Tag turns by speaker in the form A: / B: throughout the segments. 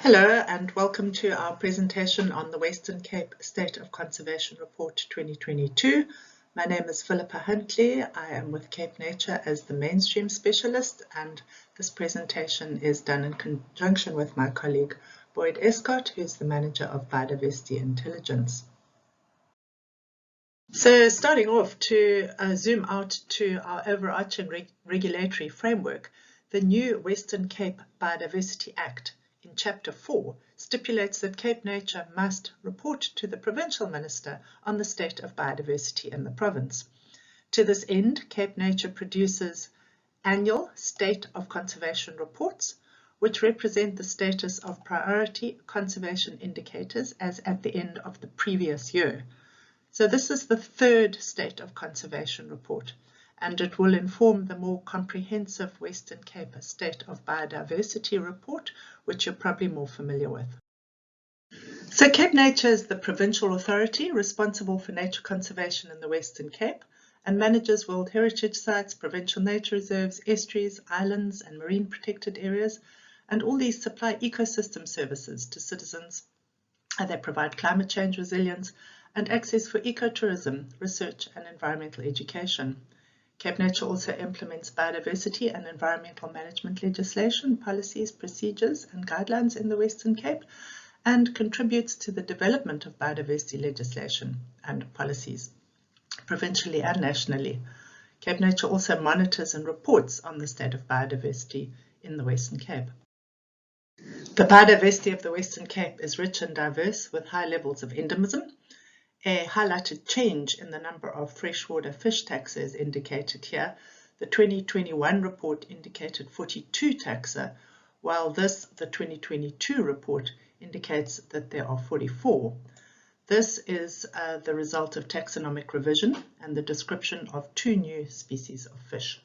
A: Hello and welcome to our presentation on the Western Cape State of Conservation Report 2022. My name is Philippa Huntley. I am with CapeNature as the mainstream specialist, and this presentation is done in conjunction with my colleague Boyd Escott, who is the manager of biodiversity intelligence. So starting off, to zoom out to our overarching regulatory framework, the new Western Cape Biodiversity Act in Chapter 4 stipulates that CapeNature must report to the Provincial Minister on the state of biodiversity in the province. To this end, CapeNature produces annual State of Conservation reports, which represent the status of priority conservation indicators as at the end of the previous year. So this is the third State of Conservation report, and it will inform the more comprehensive Western Cape State of Biodiversity report, which you're probably more familiar with. So CapeNature is the provincial authority responsible for nature conservation in the Western Cape and manages World Heritage Sites, provincial nature reserves, estuaries, islands and marine protected areas, and all these supply ecosystem services to citizens. They provide climate change resilience and access for ecotourism, research and environmental education. CapeNature also implements biodiversity and environmental management legislation, policies, procedures and guidelines in the Western Cape, and contributes to the development of biodiversity legislation and policies, provincially and nationally. CapeNature also monitors and reports on the state of biodiversity in the Western Cape. The biodiversity of the Western Cape is rich and diverse with high levels of endemism. A highlighted change in the number of freshwater fish taxa is indicated here. The 2021 report indicated 42 taxa, while the 2022 report indicates that there are 44. This is the result of taxonomic revision and the description of 2 new species of fish.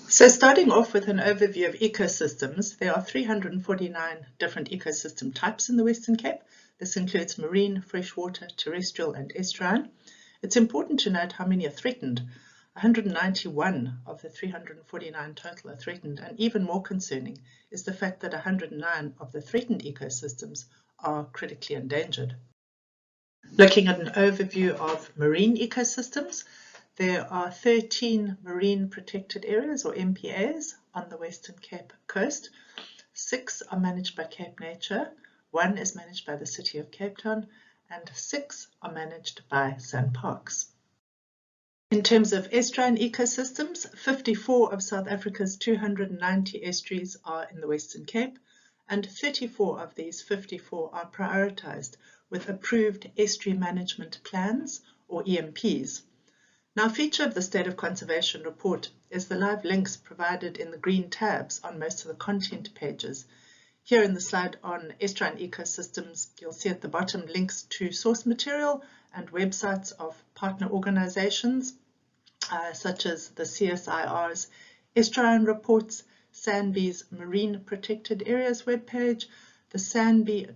A: So starting off with an overview of ecosystems, there are 349 different ecosystem types in the Western Cape. This includes marine, freshwater, terrestrial and estuarine. It's important to note how many are threatened. 191 of the 349 total are threatened, and even more concerning is the fact that 109 of the threatened ecosystems are critically endangered. Looking at an overview of marine ecosystems, there are 13 marine protected areas or MPAs on the Western Cape coast. 6 are managed by CapeNature, 1 is managed by the City of Cape Town, and 6 are managed by SANParks. In terms of estuarine ecosystems, 54 of South Africa's 290 estuaries are in the Western Cape, and 34 of these 54 are prioritized with approved estuary management plans or EMPs. Now, a feature of the State of Conservation report is the live links provided in the green tabs on most of the content pages. Here in the slide on estuarine ecosystems, you'll see at the bottom links to source material and websites of partner organizations, such as the CSIR's estuarine reports, SANBI's Marine Protected Areas webpage, the SANBI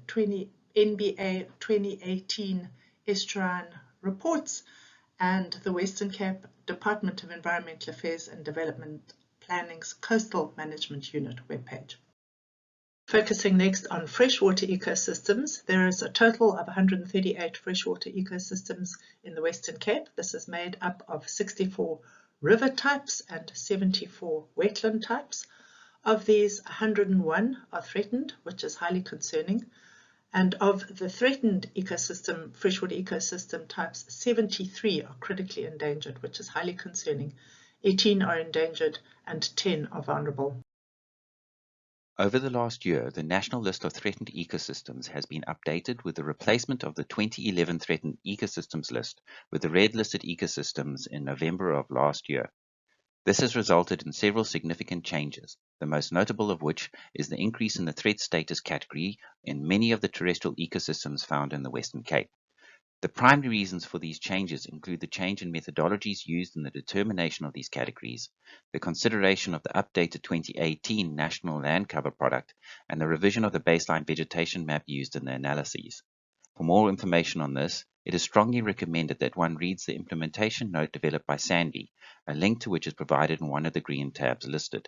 A: NBA 2018 estuarine reports, and the Western Cape Department of Environmental Affairs and Development Planning's Coastal Management Unit webpage. Focusing next on freshwater ecosystems, there is a total of 138 freshwater ecosystems in the Western Cape. This is made up of 64 river types and 74 wetland types. Of these, 101 are threatened, which is highly concerning. And of the threatened freshwater ecosystem types, 73 are critically endangered, which is highly concerning. 18 are endangered and 10 are vulnerable.
B: Over the last year, the National List of Threatened Ecosystems has been updated with the replacement of the 2011 Threatened Ecosystems list with the red-listed ecosystems in November of last year. This has resulted in several significant changes, the most notable of which is the increase in the threat status category in many of the terrestrial ecosystems found in the Western Cape. The primary reasons for these changes include the change in methodologies used in the determination of these categories, the consideration of the updated 2018 National Land Cover product, and the revision of the baseline vegetation map used in the analyses. For more information on this, it is strongly recommended that one reads the implementation note developed by SANBI, a link to which is provided in one of the green tabs listed.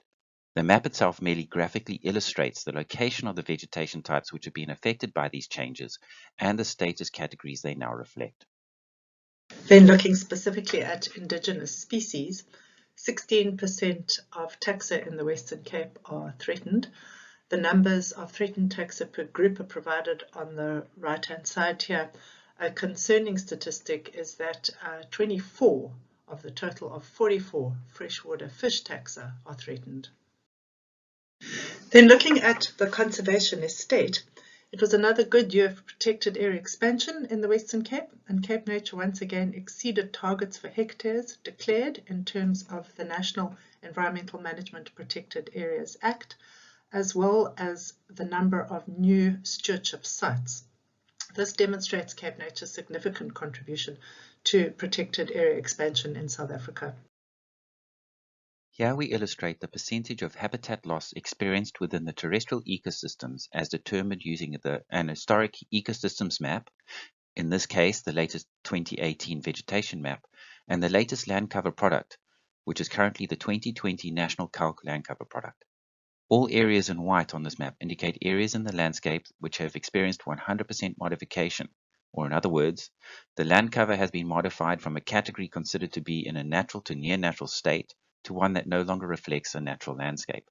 B: The map itself merely graphically illustrates the location of the vegetation types which have been affected by these changes and the status categories they now reflect.
A: Then looking specifically at indigenous species, 16% of taxa in the Western Cape are threatened. The numbers of threatened taxa per group are provided on the right-hand side here. A concerning statistic is that 24 of the total of 44 freshwater fish taxa are threatened. Then looking at the conservation estate, it was another good year for protected area expansion in the Western Cape, and CapeNature once again exceeded targets for hectares declared in terms of the National Environmental Management Protected Areas Act, as well as the number of new stewardship sites. This demonstrates CapeNature's significant contribution to protected area expansion in South Africa.
B: Here we illustrate the percentage of habitat loss experienced within the terrestrial ecosystems as determined using an historic ecosystems map, in this case the latest 2018 vegetation map, and the latest land cover product, which is currently the 2020 National Calc land cover product. All areas in white on this map indicate areas in the landscape which have experienced 100% modification, or in other words, the land cover has been modified from a category considered to be in a natural to near natural state to one that no longer reflects a natural landscape.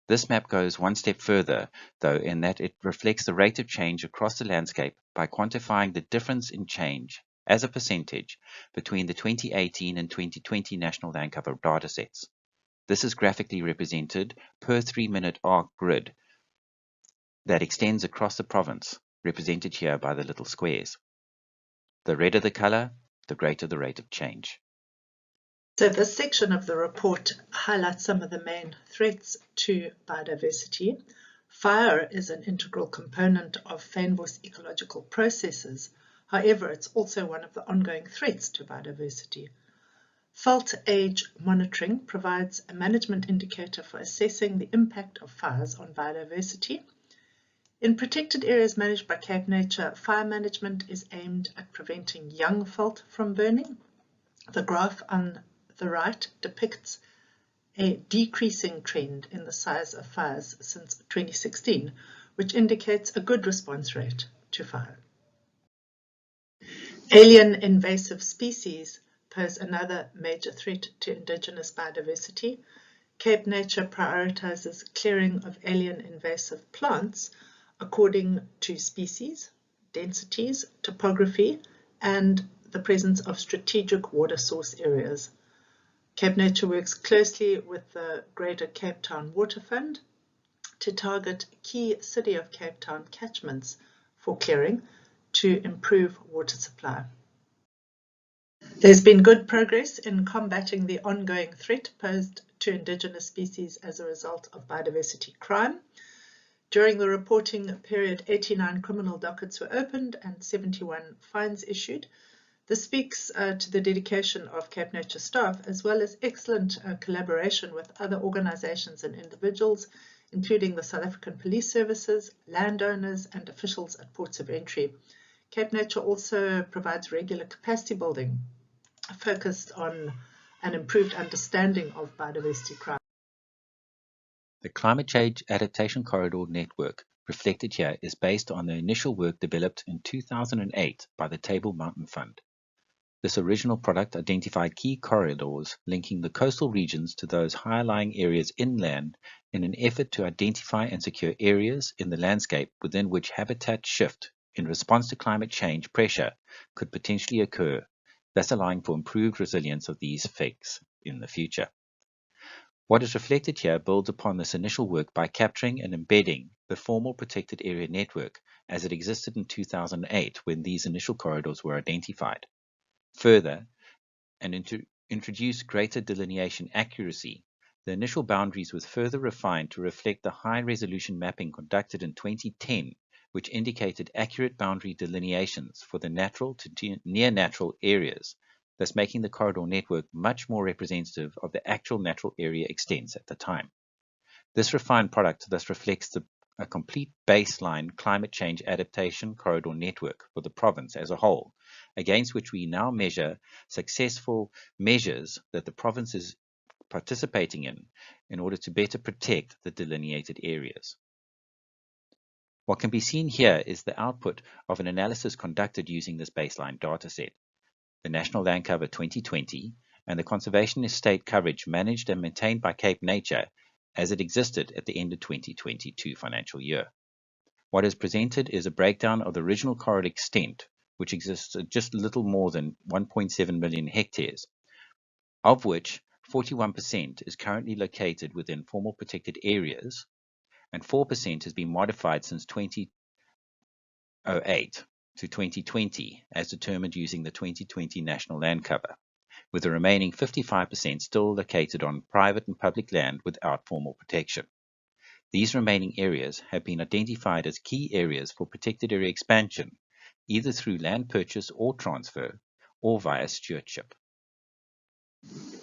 B: This map goes one step further, though, in that it reflects the rate of change across the landscape by quantifying the difference in change as a percentage between the 2018 and 2020 National Land Cover datasets. This is graphically represented per 3-minute arc grid that extends across the province, represented here by the little squares. The redder the color, the greater the rate of change.
A: So this section of the report highlights some of the main threats to biodiversity. Fire is an integral component of fynbos ecological processes. However, it's also one of the ongoing threats to biodiversity. Fault age monitoring provides a management indicator for assessing the impact of fires on biodiversity. In protected areas managed by CapeNature, fire management is aimed at preventing young fault from burning. The graph on the right depicts a decreasing trend in the size of fires since 2016, which indicates a good response rate to fire. Alien invasive species pose another major threat to indigenous biodiversity. CapeNature prioritizes clearing of alien invasive plants according to species, densities, topography, and the presence of strategic water source areas. CapeNature works closely with the Greater Cape Town Water Fund to target key City of Cape Town catchments for clearing to improve water supply. There's been good progress in combating the ongoing threat posed to indigenous species as a result of biodiversity crime. During the reporting period, 89 criminal dockets were opened and 71 fines issued. This speaks to the dedication of CapeNature staff, as well as excellent collaboration with other organizations and individuals, including the South African Police Services, landowners, and officials at ports of entry. CapeNature also provides regular capacity building focused on an improved understanding of biodiversity crime.
B: The Climate Change Adaptation Corridor Network reflected here is based on the initial work developed in 2008 by the Table Mountain Fund. This original product identified key corridors linking the coastal regions to those high-lying areas inland in an effort to identify and secure areas in the landscape within which habitat shift in response to climate change pressure could potentially occur, thus allowing for improved resilience of these effects in the future. What is reflected here builds upon this initial work by capturing and embedding the formal protected area network as it existed in 2008 when these initial corridors were identified. Further, and introduce greater delineation accuracy, the initial boundaries was further refined to reflect the high-resolution mapping conducted in 2010, which indicated accurate boundary delineations for the natural to near-natural areas, thus making the corridor network much more representative of the actual natural area extents at the time. This refined product thus reflects a complete baseline climate change adaptation corridor network for the province as a whole, against which we now measure successful measures that the province is participating in order to better protect the delineated areas. What can be seen here is the output of an analysis conducted using this baseline dataset, the National Land Cover 2020, and the conservation estate coverage managed and maintained by CapeNature as it existed at the end of 2022 financial year. What is presented is a breakdown of the original coral extent, which exists at just a little more than 1.7 million hectares, of which 41% is currently located within formal protected areas, and 4% has been modified since 2008 to 2020 as determined using the 2020 National Land Cover, with the remaining 55% still located on private and public land without formal protection. These remaining areas have been identified as key areas for protected area expansion, either through land purchase or transfer, or via stewardship.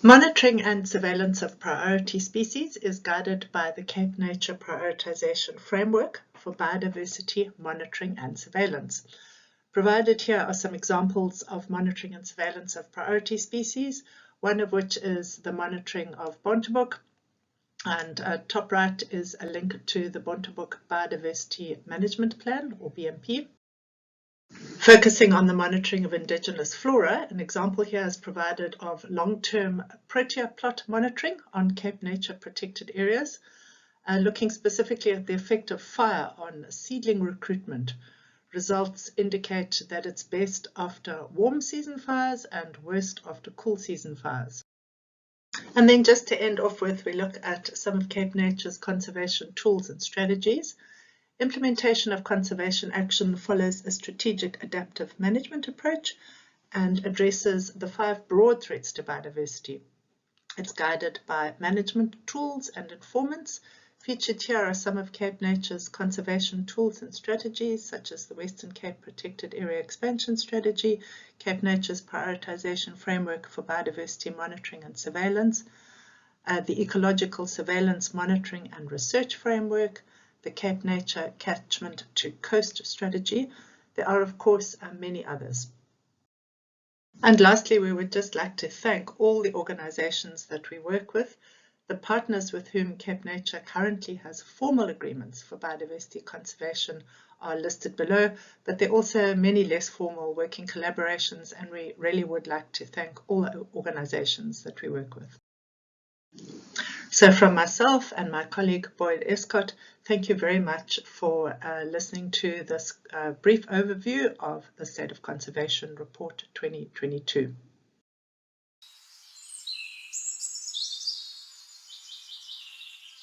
A: Monitoring and surveillance of priority species is guided by the CapeNature Prioritization Framework for Biodiversity Monitoring and Surveillance. Provided here are some examples of monitoring and surveillance of priority species, one of which is the monitoring of Bontebok, and top right is a link to the Bontebok Biodiversity Management Plan, or BMP. Focusing on the monitoring of indigenous flora, an example here is provided of long-term protea plot monitoring on CapeNature protected areas, looking specifically at the effect of fire on seedling recruitment. Results indicate that it's best after warm season fires and worst after cool season fires. And then just to end off with, we look at some of CapeNature's conservation tools and strategies. Implementation of conservation action follows a strategic adaptive management approach and addresses the 5 broad threats to biodiversity. It's guided by management tools and informants. Featured here are some of CapeNature's conservation tools and strategies, such as the Western Cape Protected Area Expansion Strategy, CapeNature's Prioritization Framework for Biodiversity Monitoring and Surveillance, the Ecological Surveillance Monitoring and Research Framework, the CapeNature Catchment to Coast Strategy. There are, of course, many others. And lastly, we would just like to thank all the organizations that we work with. The partners with whom CapeNature currently has formal agreements for biodiversity conservation are listed below, but there are also many less formal working collaborations, and we really would like to thank all the organizations that we work with. So from myself and my colleague Boyd Escott, thank you very much for listening to this brief overview of the State of Conservation Report 2022.